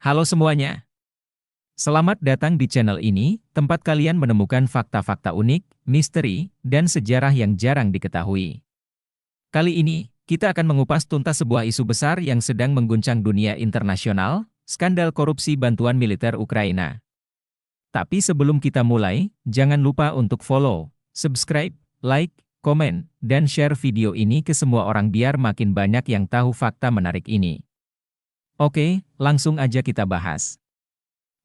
Halo semuanya, selamat datang di channel ini, tempat kalian menemukan fakta-fakta unik, misteri, dan sejarah yang jarang diketahui. Kali ini, kita akan mengupas tuntas sebuah isu besar yang sedang mengguncang dunia internasional, skandal korupsi bantuan militer Ukraina. Tapi sebelum kita mulai, jangan lupa untuk follow, subscribe, like, komen, dan share video ini ke semua orang biar makin banyak yang tahu fakta menarik ini. Oke, langsung aja kita bahas.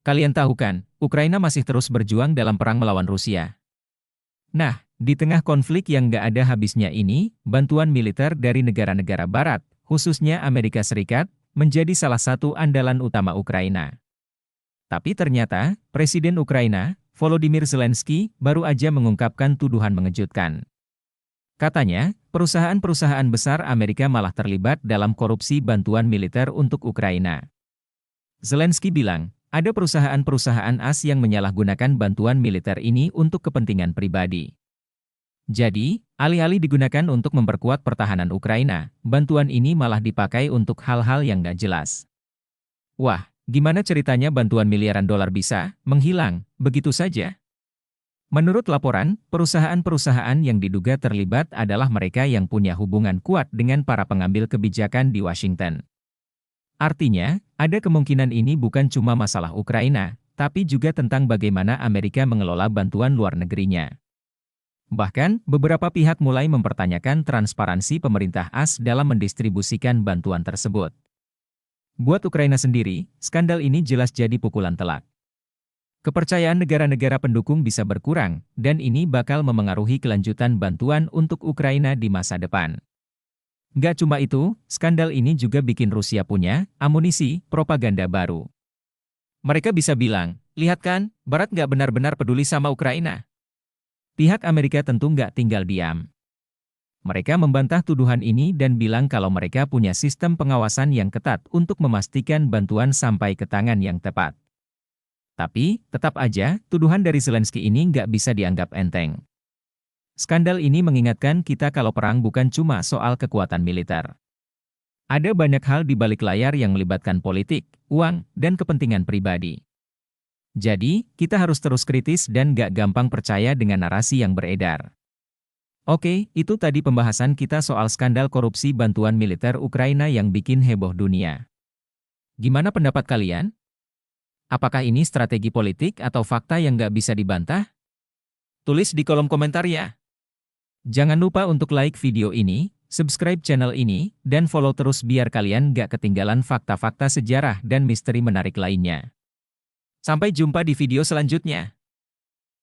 Kalian tahu kan, Ukraina masih terus berjuang dalam perang melawan Rusia. Nah, di tengah konflik yang nggak ada habisnya ini, bantuan militer dari negara-negara barat, khususnya Amerika Serikat, menjadi salah satu andalan utama Ukraina. Tapi ternyata, Presiden Ukraina, Volodymyr Zelensky, baru aja mengungkapkan tuduhan mengejutkan. Katanya, perusahaan-perusahaan besar Amerika malah terlibat dalam korupsi bantuan militer untuk Ukraina. Zelensky bilang, ada perusahaan-perusahaan AS yang menyalahgunakan bantuan militer ini untuk kepentingan pribadi. Jadi, alih-alih digunakan untuk memperkuat pertahanan Ukraina, bantuan ini malah dipakai untuk hal-hal yang nggak jelas. Wah, gimana ceritanya bantuan miliaran dolar bisa menghilang begitu saja? Menurut laporan, perusahaan-perusahaan yang diduga terlibat adalah mereka yang punya hubungan kuat dengan para pengambil kebijakan di Washington. Artinya, ada kemungkinan ini bukan cuma masalah Ukraina, tapi juga tentang bagaimana Amerika mengelola bantuan luar negerinya. Bahkan, beberapa pihak mulai mempertanyakan transparansi pemerintah AS dalam mendistribusikan bantuan tersebut. Buat Ukraina sendiri, skandal ini jelas jadi pukulan telak. Kepercayaan negara-negara pendukung bisa berkurang, dan ini bakal memengaruhi kelanjutan bantuan untuk Ukraina di masa depan. Nggak cuma itu, skandal ini juga bikin Rusia punya amunisi propaganda baru. Mereka bisa bilang, lihat kan, Barat nggak benar-benar peduli sama Ukraina. Pihak Amerika tentu nggak tinggal diam. Mereka membantah tuduhan ini dan bilang kalau mereka punya sistem pengawasan yang ketat untuk memastikan bantuan sampai ke tangan yang tepat. Tapi, tetap aja, tuduhan dari Zelensky ini nggak bisa dianggap enteng. Skandal ini mengingatkan kita kalau perang bukan cuma soal kekuatan militer. Ada banyak hal di balik layar yang melibatkan politik, uang, dan kepentingan pribadi. Jadi, kita harus terus kritis dan gak gampang percaya dengan narasi yang beredar. Oke, itu tadi pembahasan kita soal skandal korupsi bantuan militer Ukraina yang bikin heboh dunia. Gimana pendapat kalian? Apakah ini strategi politik atau fakta yang gak bisa dibantah? Tulis di kolom komentar ya. Jangan lupa untuk like video ini, subscribe channel ini, dan follow terus biar kalian gak ketinggalan fakta-fakta sejarah dan misteri menarik lainnya. Sampai jumpa di video selanjutnya.